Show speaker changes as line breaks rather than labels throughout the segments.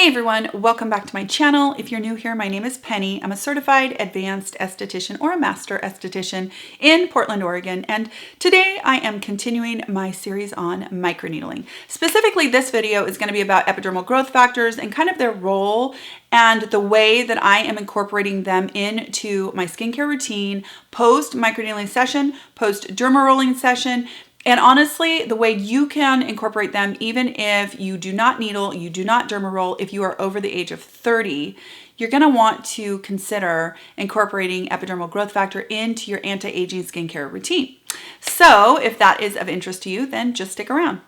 Hey everyone, welcome back to my channel. If you're new here, my name is Penny. I'm a certified advanced esthetician or a master esthetician in Portland, Oregon. And today I am continuing my series on microneedling. Specifically, this video is going to be about epidermal growth factors and kind of their role and the way that I am incorporating them into my skincare routine, post microneedling session, post dermarolling session. And honestly, the way you can incorporate them, even if you do not needle, you do not dermaroll, if you are over the age of 30, you're gonna want to consider incorporating epidermal growth factor into your anti-aging skincare routine. So if that is of interest to you, then just stick around.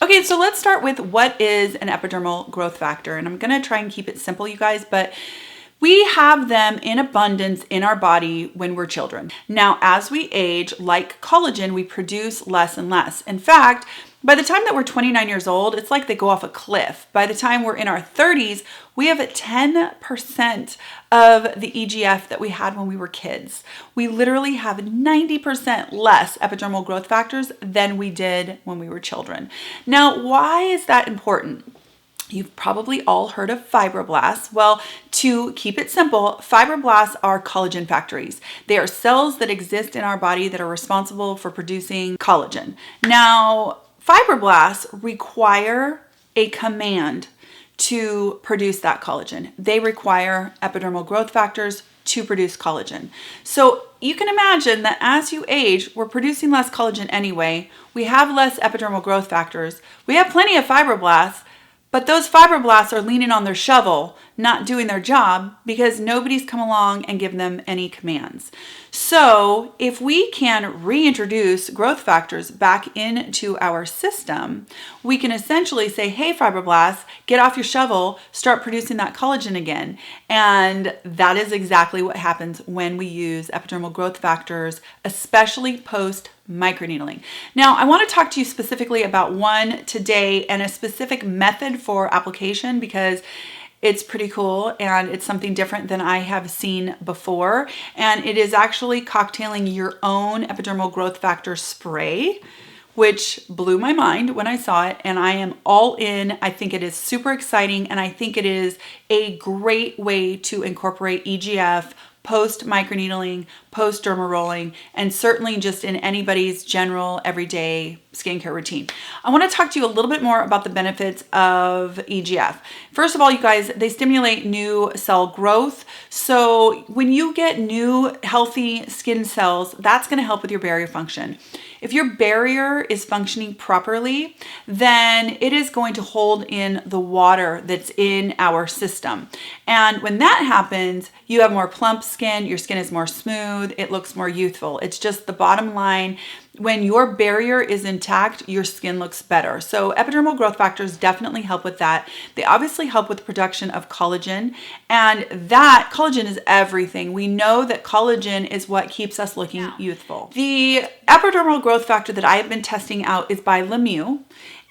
Okay, so let's start with what is an epidermal growth factor. And I'm gonna try and keep it simple, you guys, but we have them in abundance in our body when we're children. Now, as we age, like collagen, we produce less and less. In fact, by the time that we're 29 years old, it's like they go off a cliff. By the time we're in our 30s, we have 10% of the EGF that we had when we were kids. We literally have 90% less epidermal growth factors than we did when we were children. Now, why is that important? You've probably all heard of fibroblasts. Well, to keep it simple, fibroblasts are collagen factories. They are cells that exist in our body that are responsible for producing collagen. Now, fibroblasts require a command to produce that collagen. They require epidermal growth factors to produce collagen. So you can imagine that as you age, we're producing less collagen anyway. We have less epidermal growth factors. We have plenty of fibroblasts, but those fibroblasts are leaning on their shovel, not doing their job because nobody's come along and given them any commands. So if we can reintroduce growth factors back into our system, we can essentially say, hey, fibroblasts, get off your shovel, start producing that collagen again. And that is exactly what happens when we use epidermal growth factors, especially post microneedling. Now, I want to talk to you specifically about one today and a specific method for application because it's pretty cool and it's something different than I have seen before. And it is actually cocktailing your own epidermal growth factor spray, which blew my mind when I saw it, and I am all in. I think it is super exciting, and I think it is a great way to incorporate EGF post microneedling, post dermarolling, and certainly just in anybody's general everyday skincare routine. I want to talk to you a little bit more about the benefits of EGF. First of all, you guys, they stimulate new cell growth. So when you get new healthy skin cells, that's going to help with your barrier function. If your barrier is functioning properly, then it is going to hold in the water that's in our system. And when that happens, you have more plump skin, your skin is more smooth, it looks more youthful. It's just the bottom line. When your barrier is intact, your skin looks better. So epidermal growth factors definitely help with that. They obviously help with the production of collagen, and that collagen is everything. We know that collagen is what keeps us looking youthful. The epidermal growth factor that I have been testing out is by Lemieux.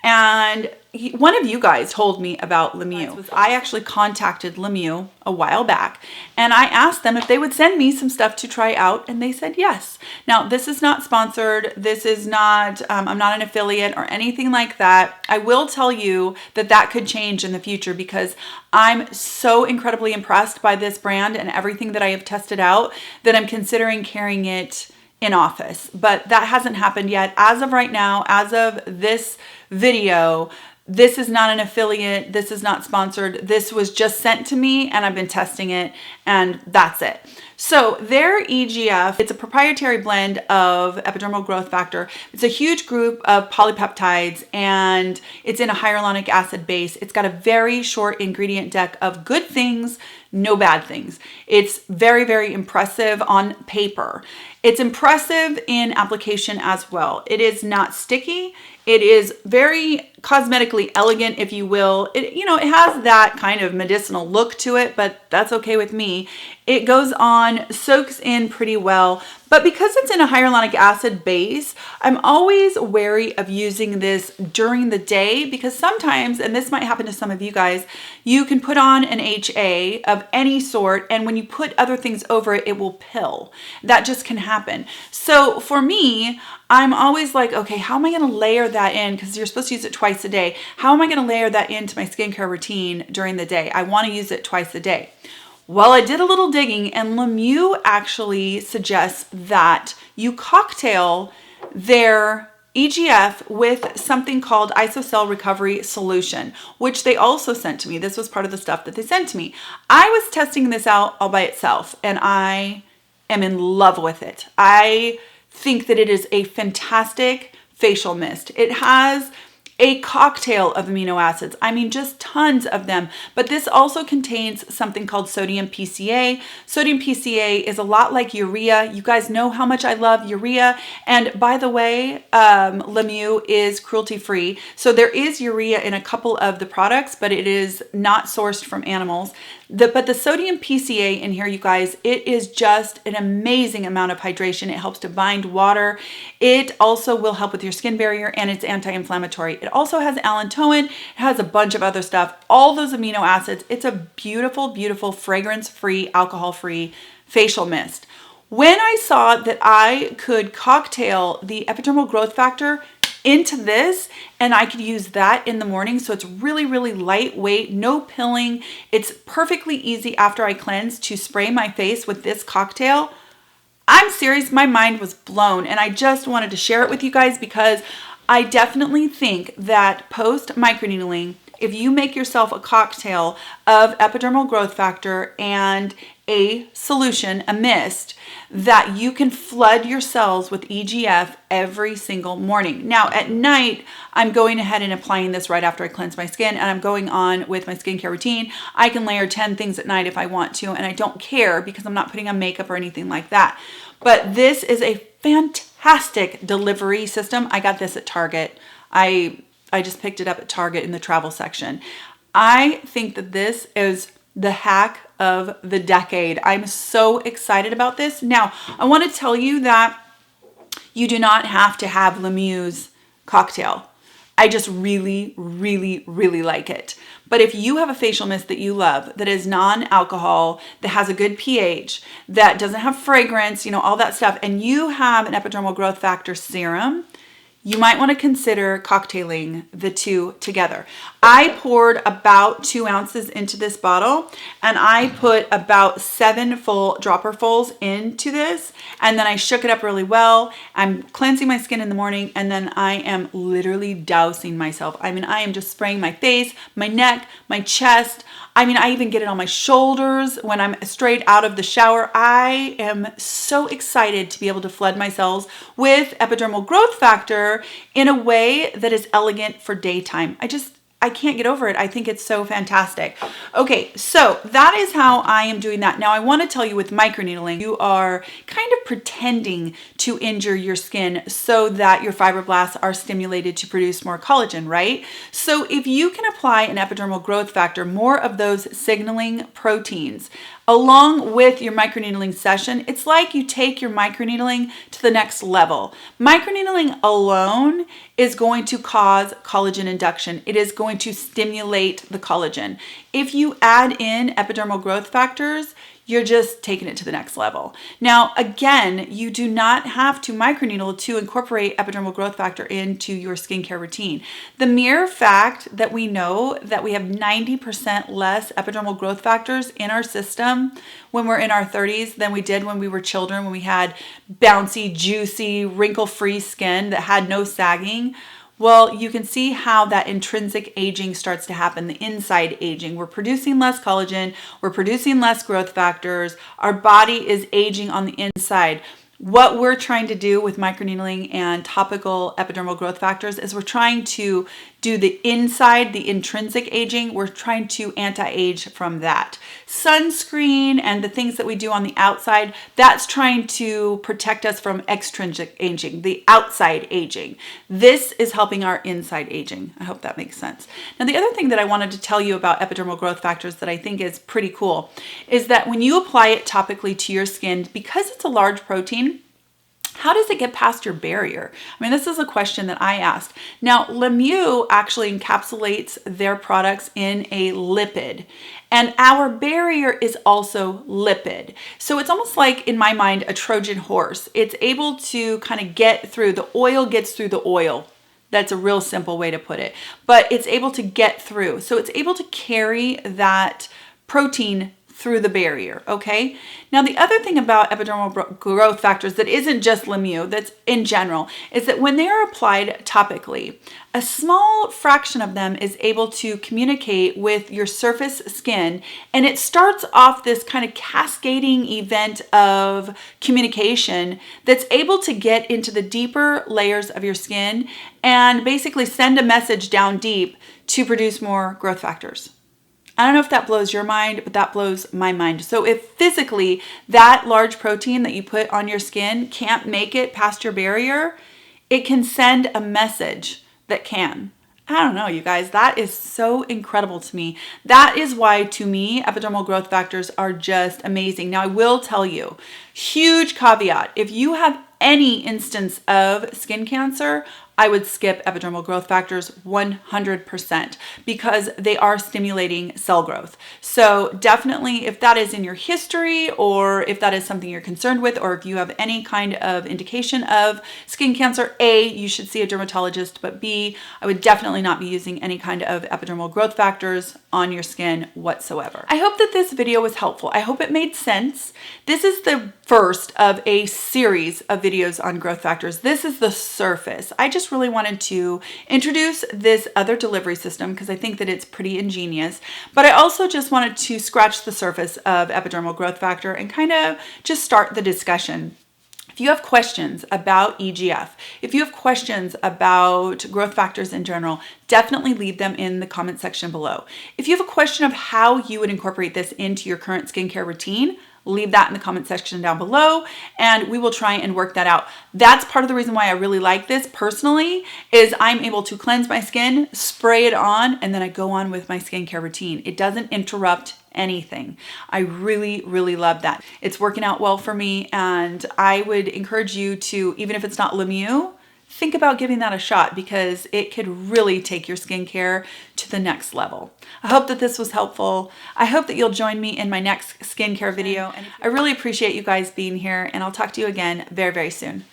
And one of you guys told me about Lemieux. I actually contacted Lemieux a while back and I asked them if they would send me some stuff to try out, and they said yes. Now, this is not sponsored. This is not, I'm not an affiliate or anything like that. I will tell you that that could change in the future because I'm so incredibly impressed by this brand and everything that I have tested out that I'm considering carrying it in office, but that hasn't happened yet. As of right now, as of this video, this is not an affiliate. This is not sponsored. This was just sent to me and I've been testing it, and that's it. So their EGF, it's a proprietary blend of epidermal growth factor. It's a huge group of polypeptides and it's in a hyaluronic acid base. It's got a very short ingredient deck of good things, no bad things. It's very, very impressive on paper. It's impressive in application as well. It is not sticky. It is very cosmetically elegant, if you will. It has that kind of medicinal look to it, but that's okay with me. It goes on, soaks in pretty well, but because it's in a hyaluronic acid base, I'm always wary of using this during the day because sometimes, and this might happen to some of you guys, you can put on an HA of any sort, and when you put other things over it, it will pill. That just can happen. So for me, I'm always like, okay, how am I going to layer that in? Because you're supposed to use it twice a day. How am I going to layer that into my skincare routine during the day? I want to use it twice a day. Well, I did a little digging, and Lemieux actually suggests that you cocktail their EGF with something called isocell recovery solution, which they also sent to me. This was part of the stuff that they sent to me. I was testing this out all by itself, and I am in love with it. I think that it is a fantastic facial mist. It has a cocktail of amino acids. I mean, just tons of them. But this also contains something called sodium PCA. Sodium PCA is a lot like urea. You guys know how much I love urea. And by the way, Lemieux is cruelty-free. So there is urea in a couple of the products, but it is not sourced from animals. But the sodium PCA in here, you guys, it is just an amazing amount of hydration. It helps to bind water. It also will help with your skin barrier, and it's anti-inflammatory. It also has allantoin. It has a bunch of other stuff. All those amino acids. It's a beautiful, beautiful fragrance-free, alcohol-free facial mist. When I saw that I could cocktail the epidermal growth factor into this, and I could use that in the morning, so it's really, really lightweight, no pilling. It's perfectly easy after I cleanse to spray my face with this cocktail. I'm serious, my mind was blown, and I just wanted to share it with you guys because I definitely think that post microneedling, if you make yourself a cocktail of epidermal growth factor and a solution, a mist, that you can flood your cells with EGF every single morning. Now at night, I'm going ahead and applying this right after I cleanse my skin, and I'm going on with my skincare routine. I can layer 10 things at night if I want to, and I don't care because I'm not putting on makeup or anything like that. But this is a fantastic delivery system. I got this at Target. I just picked it up at Target in the travel section. I think that this is the hack of the decade. I'm so excited about this. Now, I want to tell you that you do not have to have Lemieux's cocktail. I just really, really, really like it. But if you have a facial mist that you love, that is non-alcohol, that has a good pH, that doesn't have fragrance, you know, all that stuff, and you have an epidermal growth factor serum, you might want to consider cocktailing the two together. I poured about 2 ounces into this bottle, and I put about 7 full dropperfuls into this, and then I shook it up really well. I'm cleansing my skin in the morning, and then I am literally dousing myself. I mean, I am just spraying my face, my neck, my chest. I mean, I even get it on my shoulders when I'm straight out of the shower. I am so excited to be able to flood my cells with epidermal growth factor in a way that is elegant for daytime. I can't get over it. I think it's so fantastic. Okay, so that is how I am doing that. Now I want to tell you with microneedling, you are kind of pretending to injure your skin so that your fibroblasts are stimulated to produce more collagen, right? So if you can apply an epidermal growth factor, more of those signaling proteins, along with your microneedling session, it's like you take your microneedling to the next level. Microneedling alone is going to cause collagen induction. It is going to stimulate the collagen. If you add in epidermal growth factors, you're just taking it to the next level. Now, again, you do not have to microneedle to incorporate epidermal growth factor into your skincare routine. The mere fact that we know that we have 90% less epidermal growth factors in our system when we're in our 30s than we did when we were children, when we had bouncy, juicy, wrinkle-free skin that had no sagging. Well, you can see how that intrinsic aging starts to happen, the inside aging. We're producing less collagen, we're producing less growth factors, our body is aging on the inside. What we're trying to do with microneedling and topical epidermal growth factors is we're trying to do the inside, the intrinsic aging. We're trying to anti-age from that. Sunscreen and the things that we do on the outside, that's trying to protect us from extrinsic aging, the outside aging. This is helping our inside aging. I hope that makes sense. Now, the other thing that I wanted to tell you about epidermal growth factors that I think is pretty cool is that when you apply it topically to your skin, because it's a large protein, how does it get past your barrier? I mean, this is a question that I asked. Now, Lemieux actually encapsulates their products in a lipid, and our barrier is also lipid. So it's almost like, in my mind, a Trojan horse. It's able to kind of get through, the oil gets through the oil. That's a real simple way to put it, but it's able to get through. So it's able to carry that protein through the barrier, okay? Now, the other thing about epidermal growth factors that isn't just Lemieux, that's in general, is that when they are applied topically, a small fraction of them is able to communicate with your surface skin, and it starts off this kind of cascading event of communication that's able to get into the deeper layers of your skin and basically send a message down deep to produce more growth factors. I don't know if that blows your mind, but that blows my mind. So if physically that large protein that you put on your skin can't make it past your barrier, it can send a message that can. I don't know, you guys, that is so incredible to me. That is why, to me, epidermal growth factors are just amazing. Now, I will tell you, huge caveat, if you have any instance of skin cancer, I would skip epidermal growth factors 100% because they are stimulating cell growth. So definitely, if that is in your history, or if that is something you're concerned with, or if you have any kind of indication of skin cancer, A, you should see a dermatologist, but B, I would definitely not be using any kind of epidermal growth factors on your skin whatsoever. I hope that this video was helpful. I hope it made sense. This is the first of a series of videos on growth factors. This is the surface. I just really wanted to introduce this other delivery system because I think that it's pretty ingenious, but I also just wanted to scratch the surface of epidermal growth factor and kind of just start the discussion. If you have questions about EGF, if you have questions about growth factors in general, definitely leave them in the comment section below. If you have a question of how you would incorporate this into your current skincare routine, leave that in the comment section down below and we will try and work that out. That's part of the reason why I really like this personally, is I'm able to cleanse my skin, spray it on, and then I go on with my skincare routine. It doesn't interrupt anything. I really, really love that. It's working out well for me, and I would encourage you to, even if it's not Lemieux, think about giving that a shot because it could really take your skincare to the next level. I hope that this was helpful. I hope that you'll join me in my next skincare video. And I really appreciate you guys being here, and I'll talk to you again very, very soon.